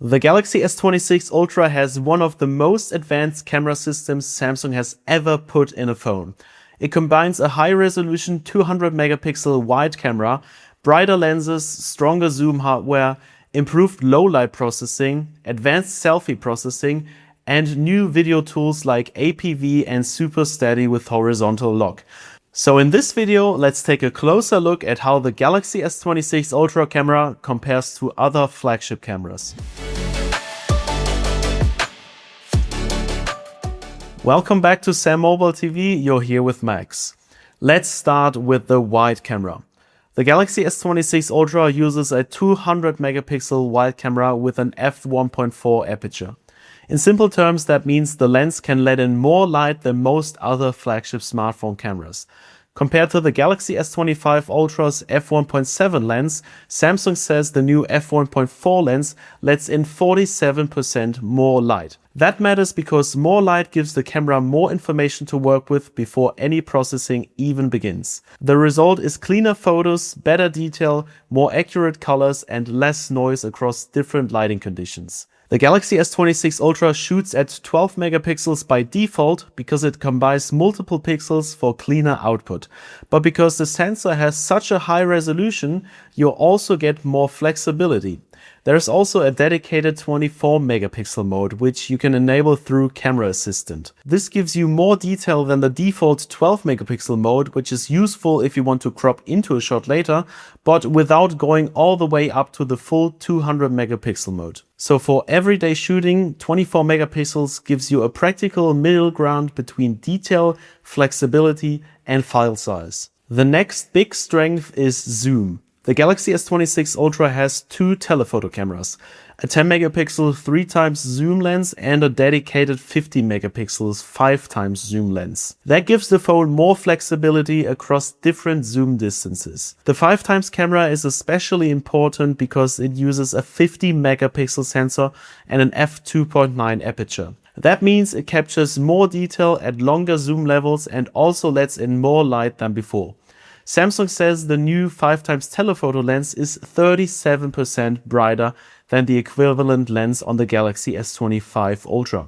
The Galaxy S26 Ultra has one of the most advanced camera systems Samsung has ever put in a phone. It combines a high-resolution 200 megapixel wide camera, brighter lenses, stronger zoom hardware, improved low-light processing, advanced selfie processing, and new video tools like APV and Super Steady with horizontal lock. So in this video, let's take a closer look at how the Galaxy S26 Ultra camera compares to other flagship cameras. Welcome back to SamMobile TV, you're here with Max. Let's start with the wide camera. The Galaxy S26 Ultra uses a 200 megapixel wide camera with an f1.4 aperture. In simple terms, that means the lens can let in more light than most other flagship smartphone cameras. Compared to the Galaxy S25 Ultra's f1.7 lens, Samsung says the new f1.4 lens lets in 47% more light. That matters because more light gives the camera more information to work with before any processing even begins. The result is cleaner photos, better detail, more accurate colors, and less noise across different lighting conditions. The Galaxy S26 Ultra shoots at 12 megapixels by default because it combines multiple pixels for cleaner output. But because the sensor has such a high resolution, you also get more flexibility. There's also a dedicated 24 megapixel mode, which you can enable through Camera Assistant. This gives you more detail than the default 12 megapixel mode, which is useful if you want to crop into a shot later, but without going all the way up to the full 200 megapixel mode. So for everyday shooting, 24 megapixels gives you a practical middle ground between detail, flexibility, and file size. The next big strength is zoom. The Galaxy S26 Ultra has two telephoto cameras, a 10 megapixel 3x zoom lens and a dedicated 50 megapixels 5x zoom lens. That gives the phone more flexibility across different zoom distances. The 5x camera is especially important because it uses a 50 megapixel sensor and an f2.9 aperture. That means it captures more detail at longer zoom levels and also lets in more light than before. Samsung says the new 5x telephoto lens is 37% brighter than the equivalent lens on the Galaxy S25 Ultra.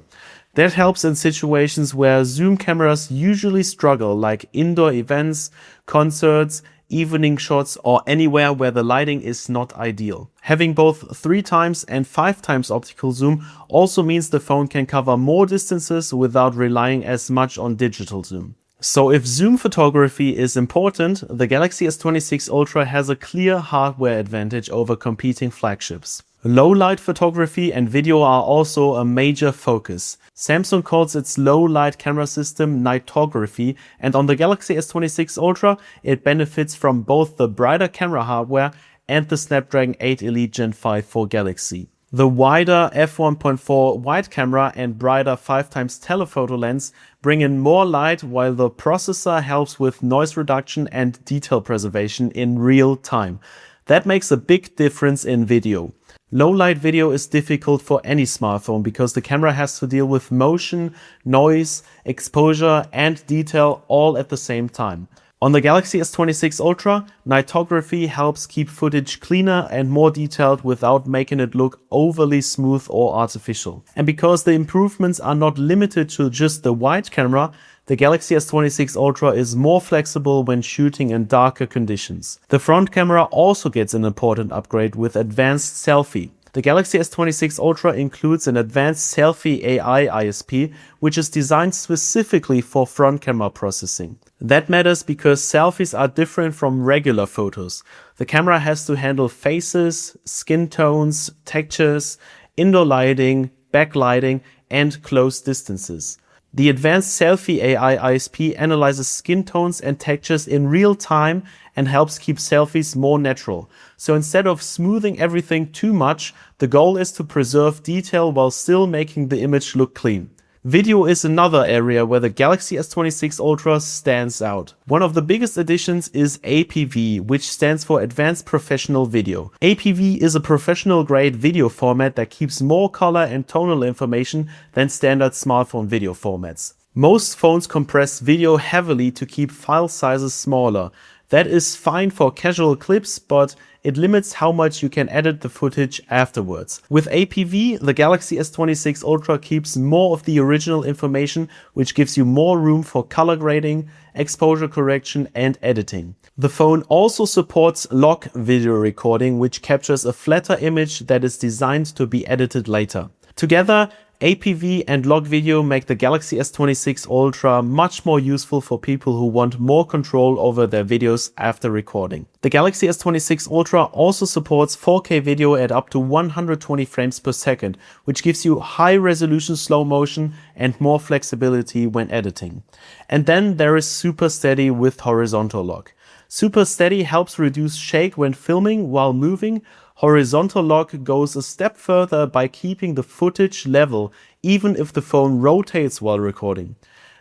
That helps in situations where zoom cameras usually struggle, like indoor events, concerts, evening shots, or anywhere where the lighting is not ideal. Having both 3x and 5x optical zoom also means the phone can cover more distances without relying as much on digital zoom. So if zoom photography is important, the Galaxy S26 Ultra has a clear hardware advantage over competing flagships. Low-light photography and video are also a major focus. Samsung calls its low-light camera system nightography, and on the Galaxy S26 Ultra, it benefits from both the brighter camera hardware and the Snapdragon 8 Elite Gen 5 for Galaxy. The wider f1.4 wide camera and brighter 5x telephoto lens bring in more light, while the processor helps with noise reduction and detail preservation in real time. That makes a big difference in video. Low-light video is difficult for any smartphone because the camera has to deal with motion, noise, exposure, and detail all at the same time. On the Galaxy S26 Ultra, nightography helps keep footage cleaner and more detailed without making it look overly smooth or artificial. And because the improvements are not limited to just the wide camera, the Galaxy S26 Ultra is more flexible when shooting in darker conditions. The front camera also gets an important upgrade with advanced selfie. The Galaxy S26 Ultra includes an advanced selfie AI ISP, which is designed specifically for front camera processing. That matters because selfies are different from regular photos. The camera has to handle faces, skin tones, textures, indoor lighting, backlighting, and close distances. The advanced selfie AI ISP analyzes skin tones and textures in real time and helps keep selfies more natural. So instead of smoothing everything too much, the goal is to preserve detail while still making the image look clean. Video is another area where the Galaxy S26 Ultra stands out. One of the biggest additions is APV, which stands for Advanced Professional Video. APV is a professional-grade video format that keeps more color and tonal information than standard smartphone video formats. Most phones compress video heavily to keep file sizes smaller. That is fine for casual clips, but it limits how much you can edit the footage afterwards. With APV, the Galaxy S26 Ultra keeps more of the original information, which gives you more room for color grading, exposure correction, and editing. The phone also supports log video recording, which captures a flatter image that is designed to be edited later. Together, APV and log video make the Galaxy S26 Ultra much more useful for people who want more control over their videos after recording. The Galaxy S26 Ultra also supports 4K video at up to 120 frames per second, which gives you high resolution slow motion and more flexibility when editing. And then there is Super Steady with horizontal lock. Super Steady helps reduce shake when filming while moving. Horizontal lock goes a step further by keeping the footage level even if the phone rotates while recording.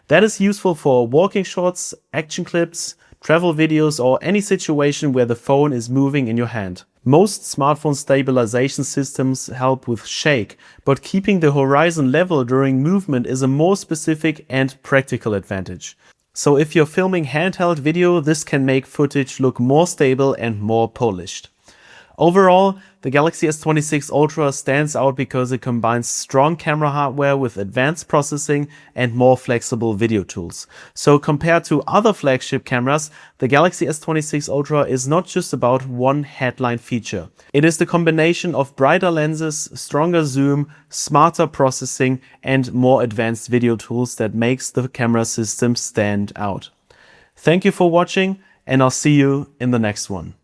That is useful for walking shots, action clips, travel videos, or any situation where the phone is moving in your hand. Most smartphone stabilization systems help with shake, but keeping the horizon level during movement is a more specific and practical advantage. So if you're filming handheld video, this can make footage look more stable and more polished. Overall, the Galaxy S26 Ultra stands out because it combines strong camera hardware with advanced processing and more flexible video tools. So compared to other flagship cameras, the Galaxy S26 Ultra is not just about one headline feature. It is the combination of brighter lenses, stronger zoom, smarter processing, and more advanced video tools that makes the camera system stand out. Thank you for watching, and I'll see you in the next one.